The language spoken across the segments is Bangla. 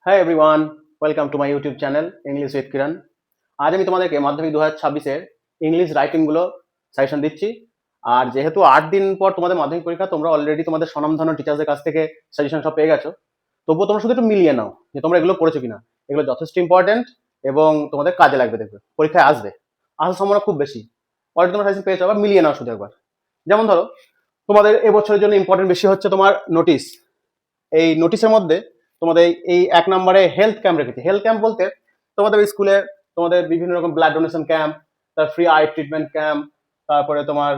High everyone, welcome to my YouTube channel English with Kiran. আজ আমি তোমাদেরকে মাধ্যমিক 2026-এর ইংলিশ রাইটিংগুলো সাজেশন দিচ্ছি। আর যেহেতু 8 দিন পর তোমাদের মাধ্যমিক পরীক্ষা, তোমরা অলরেডি তোমাদের স্বনামধন্য টিচারদের কাছ থেকে সাজেশন সব পেয়ে গেছো। তবুও তোমরা শুধু একটু মিলিয়ে নাও যে তোমরা এগুলো পড়েছো কিনা। এগুলো যথেষ্ট ইম্পর্টেন্ট এবং তোমাদের কাজে লাগবে, দেখবে পরীক্ষায় আসবে, আসার সম্ভাবনা খুব বেশি। অলরেডি তোমরা সাজেশন পেয়েছো, আবার মিলিয়ে নাও শুধু একবার। যেমন ধরো, তোমাদের এবছরের জন্য ইম্পর্টেন্ট বেশি হচ্ছে তোমার নোটিশ। এই নোটিশের মধ্যে তোমাদের এই 1 নম্বরে হেলথ ক্যাম্প রেখেছি। হেলথ ক্যাম্প বলতে তোমাদের স্কুলে তোমাদের বিভিন্ন রকম ব্লাড ডোনেশন ক্যাম্প, তার ফ্রি আই ট্রিটমেন্ট ক্যাম্প, তারপরে তোমার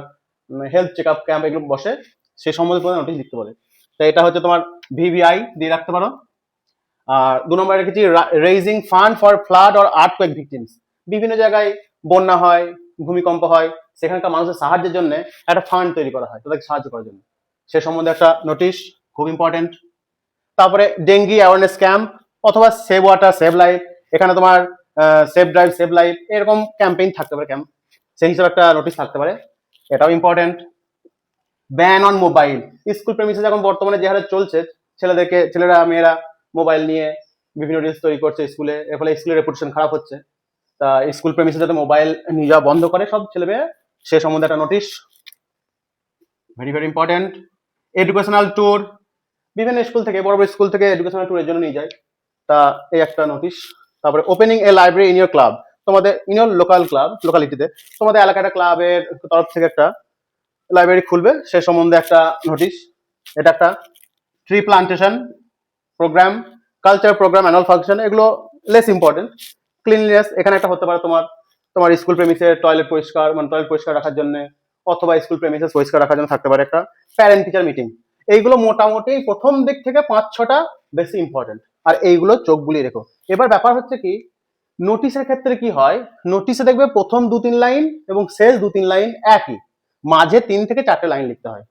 হেলথ চেক আপ ক্যাম্প এগুলো বসে, সে সম্বন্ধে তোমাদের নোটিশ লিখতে বলে। তো এটা হচ্ছে তোমার ভিভিআই দিয়ে রাখতে পারো। আর 2 নম্বরে রেখেছি raising fund for flood or earthquake victims. বিভিন্ন জায়গায় বন্যা হয়, ভূমিকম্প হয়, সেখানকার মানুষের সাহায্যের জন্য একটা ফান্ড তৈরি করা হয় তাদেরকে সাহায্য করার জন্য, সে সম্বন্ধে একটা নোটিশ, খুব ইম্পর্টেন্ট। তারপরে ডেঙ্গি অ্যাওয়ারনেস ক্যাম্প অথবা সেভ ওয়াটার সেভ লাইফ, এখানে তোমার সেভ ড্রাইভ সেভ লাইফ এরকম ক্যাম্পেইন থাকতে পারে, ক্যাম্প, সেই হিসেবে একটা নোটিশ থাকতে পারে, এটাও important. Ban on mobile. School premises এখন বর্তমানে যে হারে চলছে, ছেলেরা মেয়েরা মোবাইল নিয়ে বিভিন্ন রিলস তৈরি করছে স্কুলে, এর ফলে স্কুলের রেপুটেশন খারাপ হচ্ছে। তা স্কুল প্রেমিসেস যাতে মোবাইল নিয়ে যাওয়া বন্ধ করে সব ছেলে মেয়ে, সে সম্বন্ধে একটা notice, very very important. Educational tour, বিভিন্ন স্কুল থেকে, বড় বড় স্কুল থেকে এডুকেশনাল ট্যুরের জন্য নিয়ে যায়, তা এই একটা নোটিশ। তারপরে opening A library in your club, তোমাদের ইন ইউর লোকাল ক্লাব, লোকালিটিতে তোমাদের এলাকাটা ক্লাবের তরফ থেকে একটা লাইব্রেরি খুলবে, সে সম্বন্ধে একটা নোটিশ। এটা একটা tree plantation programme, culture programme, annual function, এগুলো লেস ইম্পর্টেন্ট। ক্লিনলিনেস, এখানে একটা হতে পারে তোমার তোমার স্কুল প্রেমিসের টয়লেট পরিষ্কার, মানে টয়লেট পরিষ্কার রাখার জন্য, অথবা স্কুল প্রেমিসেস পরিষ্কার রাখার জন্য থাকতে পারে একটা প্যারেন্ট টিচার মিটিং। এইগুলো মোটামুটি প্রথম দিক থেকে 5-6টা বেশি ইম্পর্টেন্ট, আর এইগুলো চোখ বুলিয়ে রেখো। এবার ব্যাপার হচ্ছে কি, নোটিশের ক্ষেত্রে কি হয়, নোটিশে দেখবে প্রথম 2-3 লাইন এবং শেষ 2-3 লাইন একই, মাঝে 3 থেকে 4টে লাইন লিখতে হয়।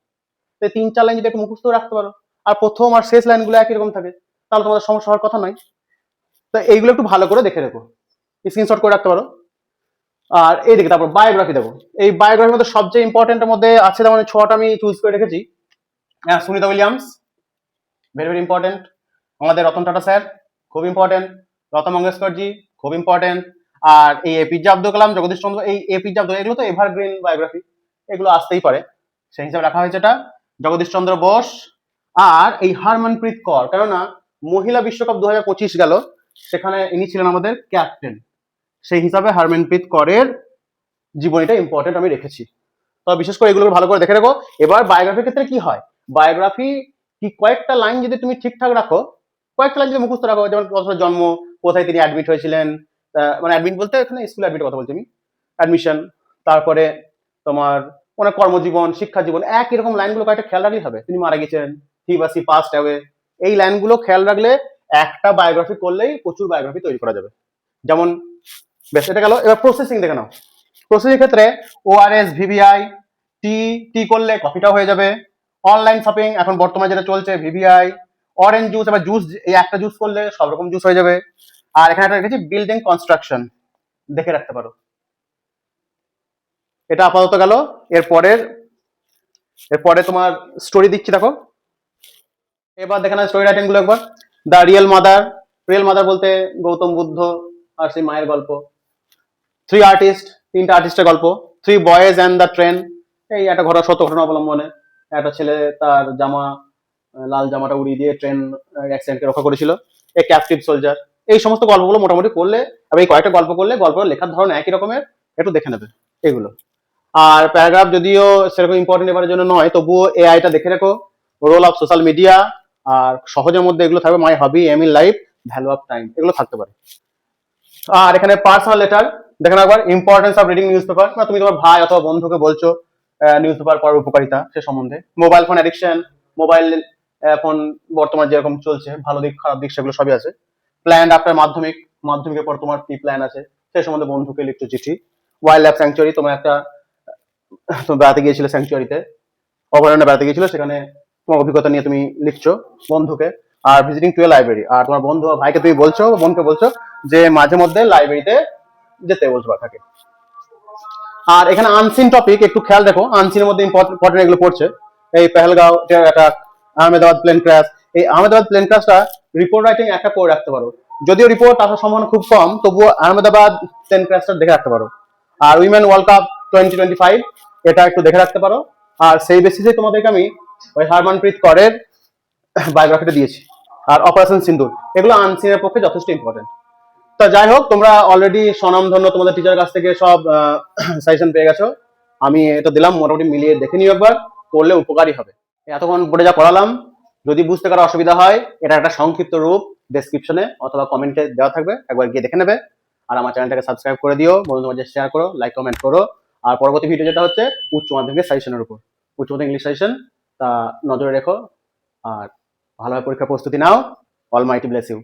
তো 3-4 লাইন যদি একটু মুখস্থ রাখতে পারো, আর প্রথম আর শেষ লাইনগুলো একই রকম থাকে, তাহলে তোমাদের সমস্যা হওয়ার কথা নয়। তো এইগুলো একটু ভালো করে দেখে রেখো, স্ক্রিনশট করে রাখতে পারো। আর এইদিকে তারপর বায়োগ্রাফি দেখো। এই বায়োগ্রাফির মধ্যে সবচেয়ে ইম্পর্টেন্টের মধ্যে আছে, যেমন 6টা আমি চুজ করে রেখেছি। Sunita Williams, very very important. আমাদের রতন টাটা স্যার, খুব ইম্পর্টেন্ট। লতা মঙ্গেশকরজি, খুব ইম্পর্টেন্ট। আর এই এপিজে আব্দুল কালাম, জগদীশ চন্দ্র, এই এপিজে আব্দুল, এগুলো তো এভারগ্রিন বায়োগ্রাফি, এগুলো আসতেই পারে, সেই হিসাবে রাখা হয়েছে এটা। জগদীশ চন্দ্র বোস, আর এই হারমনপ্রীত কর, কেননা মহিলা বিশ্বকাপ 2025 গেল, সেখানে ইনি ছিলেন আমাদের ক্যাপ্টেন, সেই হিসাবে হারমনপ্রীত করের জীবনীটা ইম্পর্টেন্ট আমি রেখেছি। তো বিশেষ করে এগুলো ভালো করে দেখে রাখো। এবার বায়োগ্রাফির ক্ষেত্রে কি হয়, বায়োগ্রাফি কি কয়েকটা লাইন যদি তুমি ঠিকঠাক রাখো, কয়েকটা লাইন যদি মুখস্থ রাখো, যেমন কত জন্ম, কোথায় তিনি অ্যাডমিট হয়েছিলেন, মানে অ্যাডমিট বলতে এখানে স্কুল অ্যাডমিটের কথা বলছি আমি, অ্যাডমিশন, তারপরে তোমার ওনার কর্মজীবন, শিক্ষা জীবন, একই রকম লাইনগুলো কয়েকটা খেয়াল রাখলেই হবে। তিনি মারা গেছেন, হি বা সি পাস্ট অ্যাওয়ে, এই লাইনগুলো খেয়াল রাখলে একটা বায়োগ্রাফি করলেই প্রচুর বায়োগ্রাফি তৈরি করা যাবে। যেমন বেশ, এটা গেল। এবার প্রসেসিং দেখে নাও। প্রসেসিং ক্ষেত্রে ওআরএস, ভিভিআই, টি টি করলে কফিটাও হয়ে যাবে। অনলাইন শপিং এখন বর্তমানে যেটা চলছে, ভিভিআই। অরেঞ্জ জুস, এবার জুস, এই একটা জুস করলে সব রকম জুস হয়ে যাবে। আর এখানে একটা রেখেছি বিল্ডিং কনস্ট্রাকশন, দেখে রাখতে পারো। এটা আপাতত গেল। এরপরে তোমার স্টোরি দিচ্ছি, দেখো। এবার দেখে না স্টোরি রাইটিং গুলো একবার। The real mother, real mother বলতে গৌতম বুদ্ধ আর সেই মায়ের গল্প। 3 আর্টিস্ট, 3টে আর্টিস্টের গল্প। 3 বয়েজ অ্যান্ড দ্য ট্রেন, এই একটা সত্য ঘটনা অবলম্বনে একটা ছেলে তার লাল জামাটা উড়িয়ে দিয়ে ট্রেন অ্যাক্সিডেন্টকে রক্ষা করেছিল। এ ক্যাপটিভ সোলজার, এই সমস্ত গল্পগুলো মোটামুটি করলে, এবং এই কয়েকটা গল্প করলে গল্প লেখার ধরন একই রকমের, একটু দেখে নেবে এগুলো। আর প্যারাগ্রাফ যদিও সেরকম ইম্পর্টেন্ট এবারের জন্য নয়, তবুও এআইটা দেখে রেখো। রোল অফ সোশ্যাল মিডিয়া, আর সহজের মধ্যে এগুলো থাকবে, my hobby, aim in life, value of time, এগুলো থাকতে পারে। আর এখানে পার্সোনাল লেটার দেখেন একবার। Importance of reading newspaper, তুমি তোমার ভাই অথবা বন্ধুকে বলছো নিউজ পেপার পড়ার উপকারিতা, সে সম্বন্ধে। মোবাইল ফোন অ্যাডিকশন, মোবাইল এখন বর্তমান যেরকম চলছে, ভালো দিক খারাপ দিক সেগুলো সবই আছে। প্ল্যান আফটার মাধ্যমিকের পর তোমার কি প্ল্যান আছে, সে সম্বন্ধে বন্ধুকে লিখছো চিঠি। ওয়াইল্ড লাইফ স্যাংচুয়ারি, তোমার একটা তুমি বেড়াতে গিয়েছিলে স্যাংচুয়ারিতে, অভয়ারণ্যে বেড়াতে গিয়েছিল, সেখানে তোমার অভিজ্ঞতা নিয়ে তুমি লিখছো বন্ধুকে। আর ভিজিটিং টু এ লাইব্রেরি, আর তোমার বন্ধু বা ভাইকে তুমি বলছো, বোনকে বলছো যে মাঝে মধ্যে লাইব্রেরিতে যেতে বলছো থাকে। আর এখানে আনসিন টপিক একটু খেয়াল দেখো, আনসিনের মধ্যে ইম্পর্টেন্ট এগুলো পড়ছে। এই Pahalgam attack, Ahmedabad plane crash, এই আহমেদাবাদ প্লেন ক্লাসটা রিপোর্ট রাইটিং একটা করে রাখতে পারো। যদিও রিপোর্ট আসার সম্ভাবনা খুব কম, তবুও আহমেদাবাদ প্লেন ক্লাসটা দেখে রাখতে পারো। আর উইমেন ওয়ার্ল্ড কাপ 2025 এটা একটু দেখে রাখতে পারো। আর সেই বেসিসে তোমাদেরকে আমি ওই হারমানপ্রীত করের বায়োগ্রাফিটা দিয়েছি। আর অপারেশন সিন্দুর, এগুলো আনসিনের পক্ষে যথেষ্ট ইম্পর্টেন্ট। তা যাই হোক, তোমরা অলরেডি স্বনামধন্য তোমাদের টিচার কাছ থেকে সব সাজেশন পেয়ে গেছো। আমি এটা দিলাম, মোটামুটি মিলিয়ে দেখে নিও একবার, করলে উপকারী হবে। এতক্ষণ পরে যা পড়ালাম, যদি বুঝতে কারো অসুবিধা হয়, এটা একটা সংক্ষিপ্ত রূপ ডেসক্রিপশনে অথবা কমেন্টে দেওয়া থাকবে, একবার গিয়ে দেখে নেবে। আর আমার চ্যানেলটাকে সাবস্ক্রাইব করে দিও, বন্ধুদের মাঝে শেয়ার করো, লাইক কমেন্ট করো। আর পরবর্তী ভিডিও যেটা হচ্ছে উচ্চ মাধ্যমিকের সাজেশনের উপর, উচ্চ মাধ্যমিক ইংলিশ সাজেশন, তা নজরে রেখো। আর ভালোভাবে পরীক্ষার প্রস্তুতি নাও। Almighty bless you.